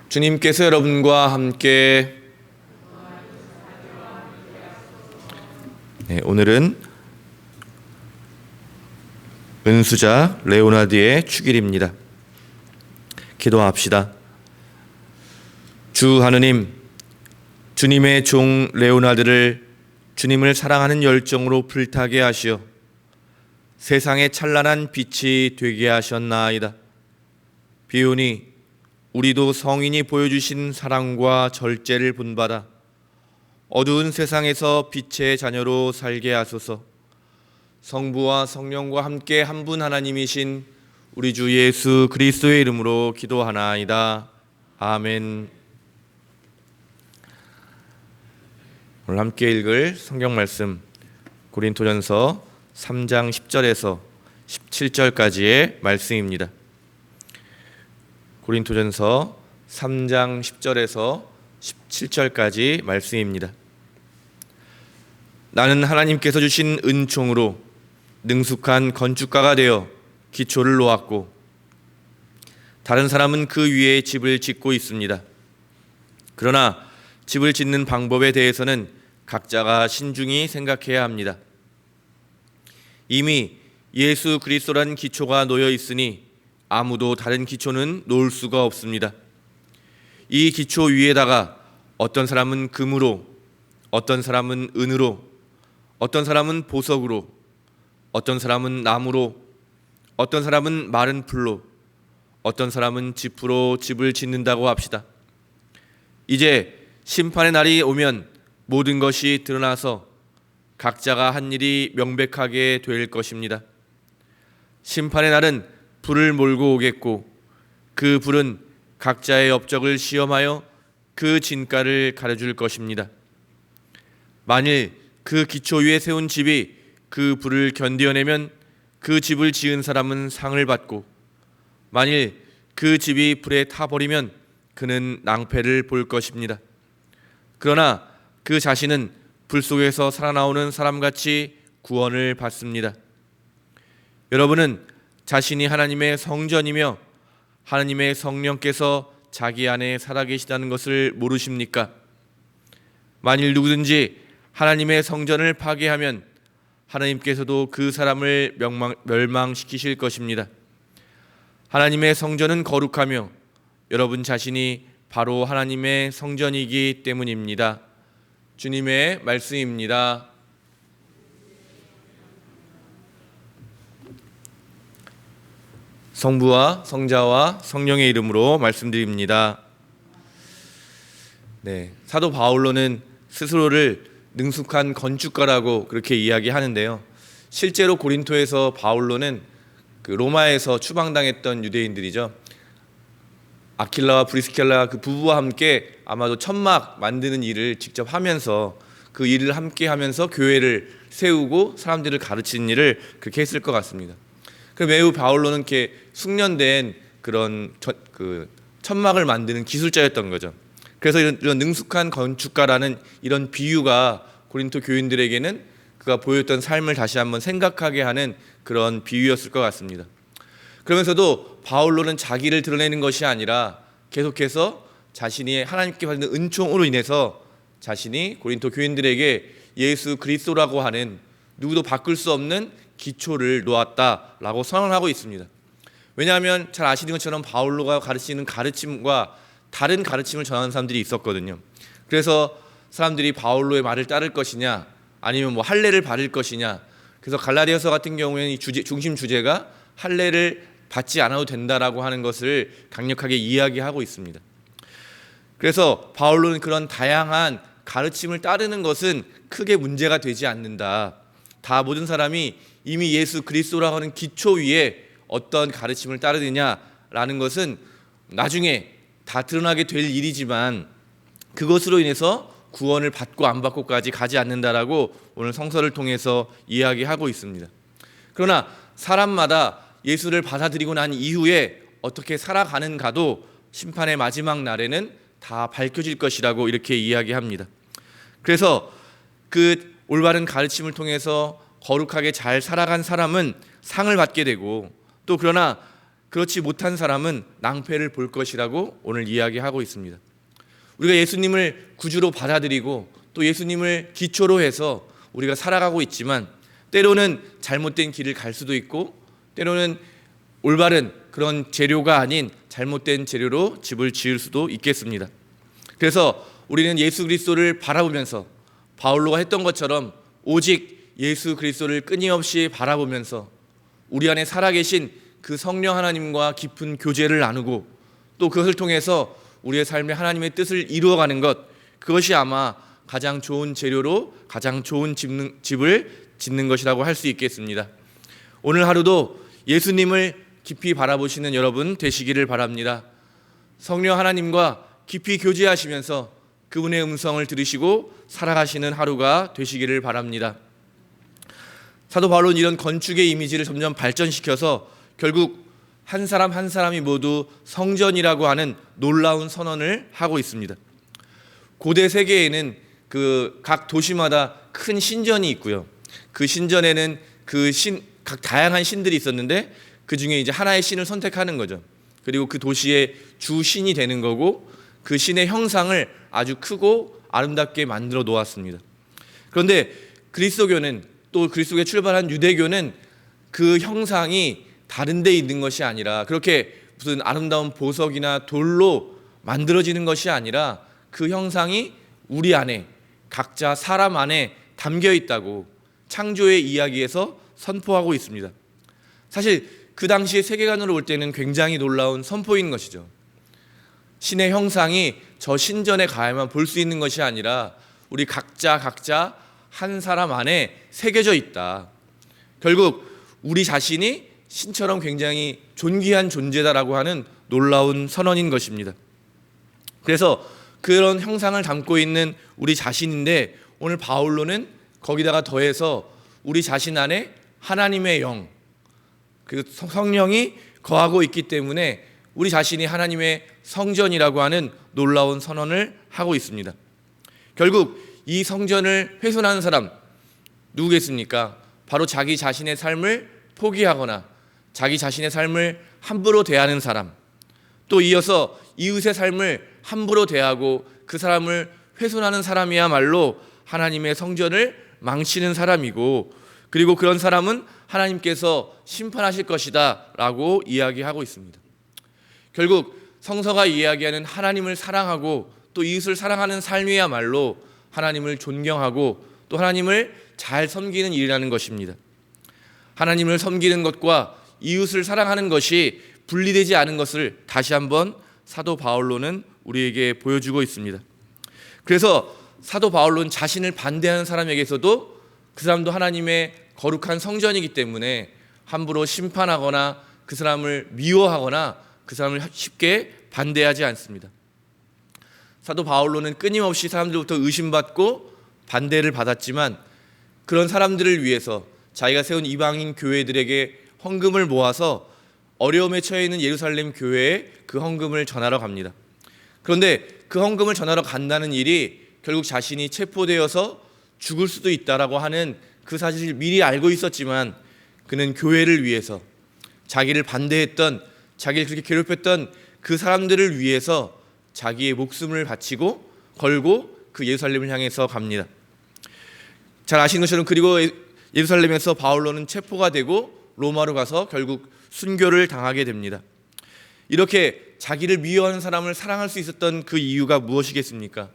주님께서 여러분과 함께 오늘은 은수자 레오나드의 축일입니다. 기도합시다. 주 하느님, 주님의 종 레오나드를 주님을 사랑하는 열정으로 불타게 하시어 세상의 찬란한 빛이 되게 하셨나이다. 비오니 우리도 성인이 보여주신 사랑과 절제를 본받아 어두운 세상에서 빛의 자녀로 살게 하소서. 성부와 성령과 함께 한 분 하나님이신 우리 주 예수 그리스도의 이름으로 기도하나이다. 아멘. 오늘 함께 읽을 성경 말씀 고린토전서 3장 10절에서 17절까지의 말씀입니다. 고린토전서 3장 10절에서 17절까지 말씀입니다. 나는 하나님께서 주신 은총으로 능숙한 건축가가 되어 기초를 놓았고 다른 사람은 그 위에 집을 짓고 있습니다. 그러나 집을 짓는 방법에 대해서는 각자가 신중히 생각해야 합니다. 이미 예수 그리스도란 기초가 놓여 있으니 아무도 다른 기초는 놓을 수가 없습니다. 이 기초 위에다가 어떤 사람은 금으로, 어떤 사람은 은으로, 어떤 사람은 보석으로, 어떤 사람은 나무로, 어떤 사람은 마른 풀로, 어떤 사람은 지프로 집을 짓는다고 합시다. 이제 심판의 날이 오면 모든 것이 드러나서 각자가 한 일이 명백하게 될 것입니다. 심판의 날은 불을 몰고 오겠고 그 불은 각자의 업적을 시험하여 그 진가를 가려줄 것입니다. 만일 그 기초 위에 세운 집이 그 불을 견디어내면 그 집을 지은 사람은 상을 받고 만일 그 집이 불에 타버리면 그는 낭패를 볼 것입니다. 그러나 그 자신은 불 속에서 살아나오는 사람같이 구원을 받습니다. 여러분은 자신이 하나님의 성전이며 하나님의 성령께서 자기 안에 살아계시다는 것을 모르십니까? 만일 누구든지 하나님의 성전을 파괴하면 하나님께서도 그 사람을 멸망시키실 것입니다. 하나님의 성전은 거룩하며 여러분 자신이 바로 하나님의 성전이기 때문입니다. 주님의 말씀입니다. 성부와 성자와 성령의 이름으로 말씀드립니다. 사도 바울로는 스스로를 능숙한 건축가라고 그렇게 이야기하는데요. 실제로 고린토에서 바울로는 로마에서 추방당했던 유대인들이죠. 아킬라와 브리스킬라 그 부부와 함께 아마도 천막 만드는 일을 직접 하면서 그 일을 함께 하면서 교회를 세우고 사람들을 가르치는 일을 그렇게 했을 것 같습니다. 매우 바울로는 이렇게 숙련된 그런 천막을 만드는 기술자였던 거죠. 그래서 이런 능숙한 건축가라는 이런 비유가 고린토 교인들에게는 그가 보였던 삶을 다시 한번 생각하게 하는 그런 비유였을 것 같습니다. 그러면서도 바울로는 자기를 드러내는 것이 아니라 계속해서 자신이 하나님께 받는 은총으로 인해서 자신이 고린토 교인들에게 예수 그리스도라고 하는 누구도 바꿀 수 없는 기초를 놓았다라고 선언하고 있습니다. 왜냐하면 잘 아시는 것처럼 바울로가 가르치는 가르침과 다른 가르침을 전하는 사람들이 있었거든요. 그래서 사람들이 바울로의 말을 따를 것이냐 아니면 할례를 받을 것이냐. 그래서 갈라디아서 같은 경우에는 중심 주제가 할례를 받지 않아도 된다라고 하는 것을 강력하게 이야기하고 있습니다. 그래서 바울로는 그런 다양한 가르침을 따르는 것은 크게 문제가 되지 않는다. 다 모든 사람이 이미 예수 그리스도라고 하는 기초 위에 어떤 가르침을 따르느냐라는 것은 나중에 다 드러나게 될 일이지만 그것으로 인해서 구원을 받고 안 받고까지 가지 않는다라고 오늘 성서를 통해서 이야기하고 있습니다. 그러나 사람마다 예수를 받아들이고 난 이후에 어떻게 살아가는가도 심판의 마지막 날에는 다 밝혀질 것이라고 이렇게 이야기합니다. 그래서 그 올바른 가르침을 통해서 거룩하게 잘 살아간 사람은 상을 받게 되고 또 그러나 그렇지 못한 사람은 낭패를 볼 것이라고 오늘 이야기하고 있습니다. 우리가 예수님을 구주로 받아들이고 또 예수님을 기초로 해서 우리가 살아가고 있지만 때로는 잘못된 길을 갈 수도 있고 때로는 올바른 그런 재료가 아닌 잘못된 재료로 집을 지을 수도 있겠습니다. 그래서 우리는 예수 그리스도를 바라보면서 바울로가 했던 것처럼 오직 예수 그리스도를 끊임없이 바라보면서 우리 안에 살아계신 그 성령 하나님과 깊은 교제를 나누고 또 그것을 통해서 우리의 삶에 하나님의 뜻을 이루어가는 것, 그것이 아마 가장 좋은 재료로 가장 좋은 집을 짓는 것이라고 할 수 있겠습니다. 오늘 하루도 예수님을 깊이 바라보시는 여러분 되시기를 바랍니다. 성령 하나님과 깊이 교제하시면서 그분의 음성을 들으시고 살아가시는 하루가 되시기를 바랍니다. 사도 바울은 이런 건축의 이미지를 점점 발전시켜서 결국 한 사람 한 사람이 모두 성전이라고 하는 놀라운 선언을 하고 있습니다. 고대 세계에는 그 각 도시마다 큰 신전이 있고요. 그 신전에는 각 다양한 신들이 있었는데 그 중에 이제 하나의 신을 선택하는 거죠. 그리고 그 도시의 주 신이 되는 거고 그 신의 형상을 아주 크고 아름답게 만들어 놓았습니다. 그런데 그리스도교는 또 그리스도에 출발한 유대교는 그 형상이 다른 데 있는 것이 아니라 그렇게 무슨 아름다운 보석이나 돌로 만들어지는 것이 아니라 그 형상이 우리 안에 각자 사람 안에 담겨 있다고 창조의 이야기에서 선포하고 있습니다. 사실 그 당시의 세계관으로 볼 때는 굉장히 놀라운 선포인 것이죠. 신의 형상이 저 신전에 가야만 볼 수 있는 것이 아니라 우리 각자 한 사람 안에 새겨져 있다. 결국 우리 자신이 신처럼 굉장히 존귀한 존재다라고 하는 놀라운 선언인 것입니다. 그래서 그런 형상을 담고 있는 우리 자신인데 오늘 바울로는 거기다가 더해서 우리 자신 안에 하나님의 영, 그 성령이 거하고 있기 때문에 우리 자신이 하나님의 성전이라고 하는 놀라운 선언을 하고 있습니다. 결국 이 성전을 훼손하는 사람 누구겠습니까? 바로 자기 자신의 삶을 포기하거나 자기 자신의 삶을 함부로 대하는 사람, 또 이어서 이웃의 삶을 함부로 대하고 그 사람을 훼손하는 사람이야말로 하나님의 성전을 망치는 사람이고, 그리고 그런 사람은 하나님께서 심판하실 것이다 라고 이야기하고 있습니다. 결국 성서가 이야기하는 하나님을 사랑하고 또 이웃을 사랑하는 삶이야말로 하나님을 존경하고 또 하나님을 잘 섬기는 일이라는 것입니다. 하나님을 섬기는 것과 이웃을 사랑하는 것이 분리되지 않은 것을 다시 한번 사도 바울로는 우리에게 보여주고 있습니다. 그래서 사도 바울로는 자신을 반대하는 사람에게서도 그 사람도 하나님의 거룩한 성전이기 때문에 함부로 심판하거나 그 사람을 미워하거나 그 사람을 쉽게 반대하지 않습니다. 사도 바울로는 끊임없이 사람들로부터 의심받고 반대를 받았지만 그런 사람들을 위해서 자기가 세운 이방인 교회들에게 헌금을 모아서 어려움에 처해 있는 예루살렘 교회에 그 헌금을 전하러 갑니다. 그런데 그 헌금을 전하러 간다는 일이 결국 자신이 체포되어서 죽을 수도 있다라고 하는 그 사실을 미리 알고 있었지만 그는 교회를 위해서 자기를 반대했던, 자기를 그렇게 괴롭혔던 그 사람들을 위해서 자기의 목숨을 바치고 걸고 그 예루살렘을 향해서 갑니다. 잘 아시는 것처럼 그리고 예루살렘에서 바울로는 체포가 되고 로마로 가서 결국 순교를 당하게 됩니다. 이렇게 자기를 미워하는 사람을 사랑할 수 있었던 그 이유가 무엇이겠습니까?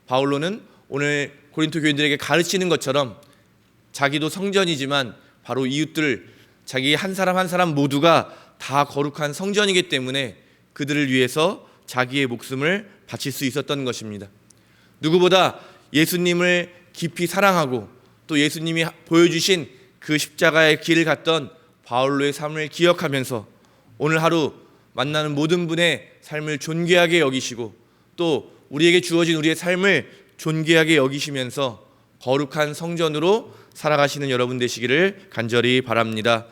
바울로는 오늘 고린토 교인들에게 가르치는 것처럼 자기도 성전이지만 바로 이웃들, 자기 한 사람 한 사람 모두가 다 거룩한 성전이기 때문에 그들을 위해서 자기의 목숨을 바칠 수 있었던 것입니다. 누구보다 예수님을 깊이 사랑하고 또 예수님이 보여주신 그 십자가의 길을 갔던 바울로의 삶을 기억하면서 오늘 하루 만나는 모든 분의 삶을 존귀하게 여기시고 또 우리에게 주어진 우리의 삶을 존귀하게 여기시면서 거룩한 성전으로 살아가시는 여러분 되시기를 간절히 바랍니다.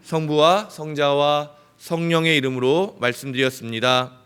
성부와 성자와 성령의 이름으로 말씀드렸습니다.